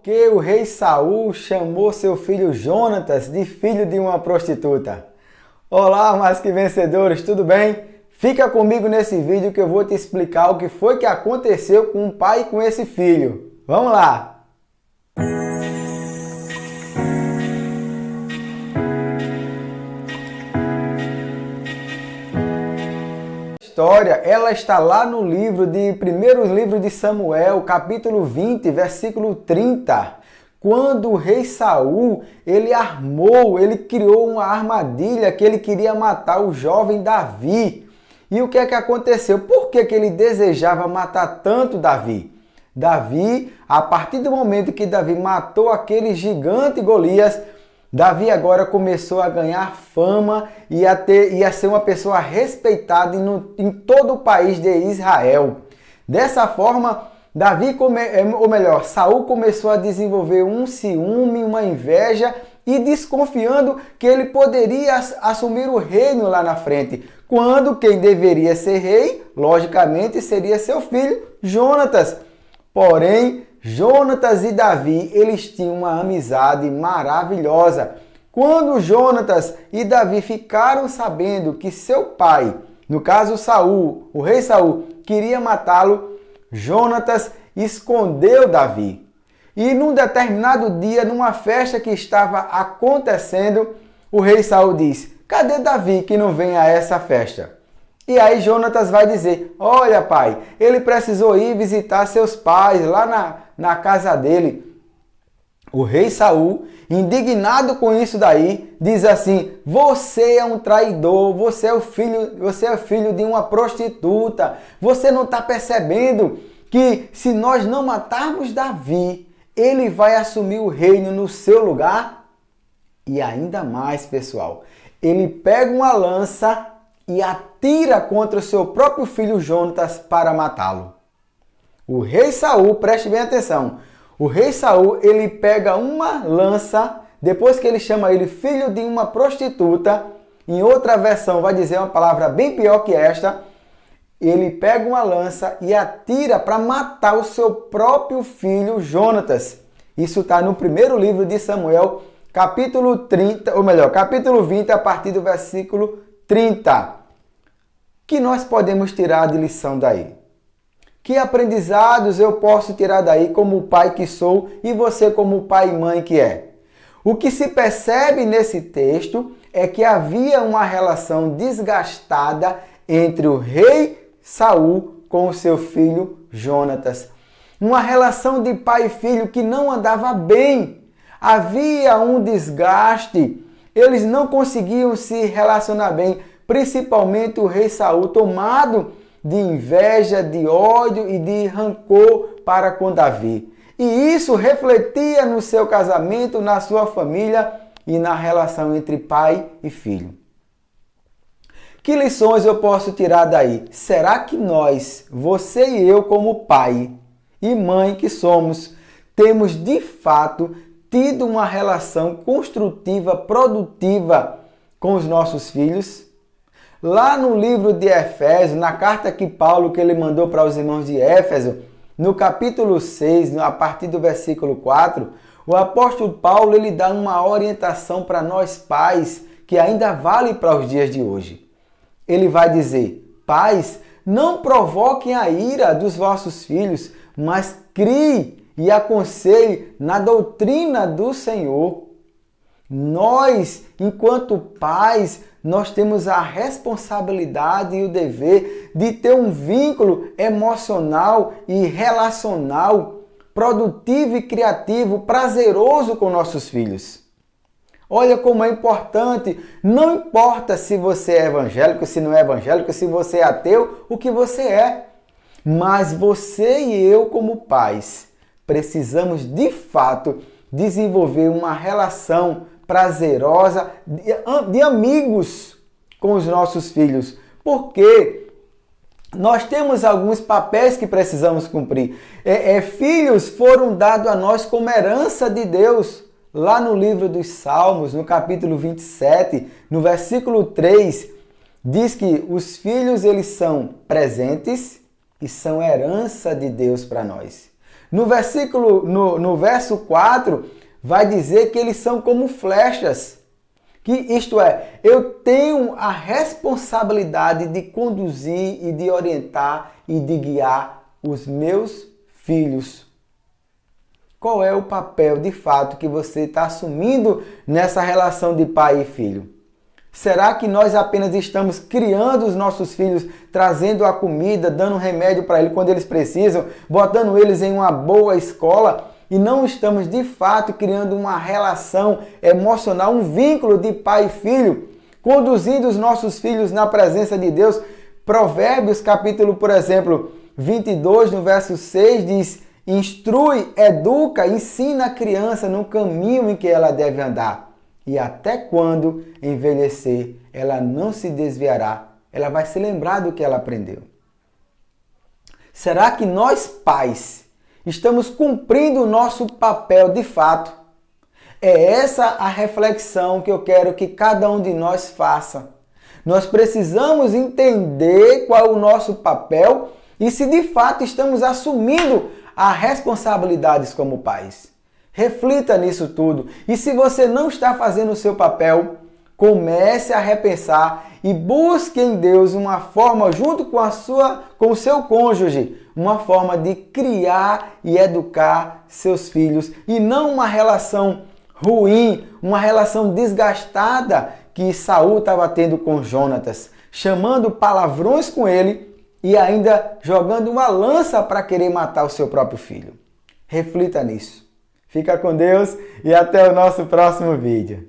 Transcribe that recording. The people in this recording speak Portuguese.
Que o rei Saul chamou seu filho Jonatas de filho de uma prostituta. Olá, mais que vencedores, tudo bem? Fica comigo nesse vídeo que eu vou te explicar o que foi que aconteceu com o pai e com esse filho. Vamos lá! A história, ela está lá no primeiro livro de Samuel, capítulo 20, versículo 30. Quando o rei Saul, ele criou uma armadilha que ele queria matar o jovem Davi. E o que é que aconteceu? Por que ele desejava matar tanto Davi? Davi, a partir do momento que Davi matou aquele gigante Golias, Davi agora começou a ganhar fama e ia ser uma pessoa respeitada em todo o país de Israel. Dessa forma, Saul começou a desenvolver um ciúme, uma inveja e desconfiando que ele poderia assumir o reino lá na frente, quando quem deveria ser rei, logicamente, seria seu filho, Jonatas. Porém, Jonatas e Davi, eles tinham uma amizade maravilhosa. Quando Jonatas e Davi ficaram sabendo que seu pai, no caso Saul, o rei Saul, queria matá-lo, Jonatas escondeu Davi. E num determinado dia, numa festa que estava acontecendo, o rei Saul diz: "Cadê Davi que não vem a essa festa?" E aí Jonatas vai dizer: "Olha, pai, ele precisou ir visitar seus pais lá na casa dele." O rei Saul, indignado com isso daí, diz assim: "Você é um traidor, você é filho de uma prostituta. Você não está percebendo que se nós não matarmos Davi, ele vai assumir o reino no seu lugar?" E ainda mais, pessoal, ele pega uma lança e atira contra o seu próprio filho Jonatas para matá-lo. O rei Saul, preste bem atenção, o rei Saul, ele pega uma lança, depois que ele chama ele filho de uma prostituta, em outra versão vai dizer uma palavra bem pior que esta, ele pega uma lança e atira para matar o seu próprio filho Jonatas. Isso está no primeiro livro de Samuel, capítulo 20, a partir do versículo 30. Que nós podemos tirar de lição daí? Que aprendizados eu posso tirar daí como pai que sou e você como pai e mãe que é? O que se percebe nesse texto é que havia uma relação desgastada entre o rei Saul com o seu filho Jonatas. Uma relação de pai e filho que não andava bem. Havia um desgaste. Eles não conseguiam se relacionar bem. Principalmente o rei Saul, tomado de inveja, de ódio e de rancor para com Davi. E isso refletia no seu casamento, na sua família e na relação entre pai e filho. Que lições eu posso tirar daí? Será que nós, você e eu como pai e mãe que somos, temos de fato tido uma relação construtiva, produtiva com os nossos filhos? Lá no livro de Efésios, na carta que Paulo que ele mandou para os irmãos de Éfeso, no capítulo 6, a partir do versículo 4, o apóstolo Paulo ele dá uma orientação para nós pais que ainda vale para os dias de hoje. Ele vai dizer: "Pais, não provoquem a ira dos vossos filhos, mas crie e aconselhe na doutrina do Senhor." Nós, enquanto pais, nós temos a responsabilidade e o dever de ter um vínculo emocional e relacional produtivo e criativo, prazeroso com nossos filhos. Olha como é importante, não importa se você é evangélico, se não é evangélico, se você é ateu, o que você é. Mas você e eu, como pais, precisamos de fato desenvolver uma relação prazerosa de amigos com os nossos filhos. Porque nós temos alguns papéis que precisamos cumprir. Filhos foram dados a nós como herança de Deus. Lá no livro dos Salmos, no capítulo 27, no versículo 3, diz que os filhos eles são presentes e são herança de Deus para nós. No verso 4, vai dizer que eles são como flechas. Que isto é, eu tenho a responsabilidade de conduzir e de orientar e de guiar os meus filhos. Qual é o papel de fato que você está assumindo nessa relação de pai e filho? Será que nós apenas estamos criando os nossos filhos, trazendo a comida, dando remédio para eles quando eles precisam, botando eles em uma boa escola e não estamos de fato criando uma relação emocional, um vínculo de pai e filho, conduzindo os nossos filhos na presença de Deus? Provérbios capítulo, por exemplo, 22, no verso 6 diz: instrui, educa, ensina a criança no caminho em que ela deve andar. E até quando envelhecer, ela não se desviará. Ela vai se lembrar do que ela aprendeu. Será que nós, pais, estamos cumprindo o nosso papel de fato? É essa a reflexão que eu quero que cada um de nós faça. Nós precisamos entender qual é o nosso papel e se de fato estamos assumindo as responsabilidades como pais. Reflita nisso tudo. E se você não está fazendo o seu papel, comece a repensar e busque em Deus uma forma, junto com o seu cônjuge, uma forma de criar e educar seus filhos. E não uma relação ruim, uma relação desgastada que Saul estava tendo com Jonatas, chamando palavrões com ele e ainda jogando uma lança para querer matar o seu próprio filho. Reflita nisso. Fica com Deus e até o nosso próximo vídeo.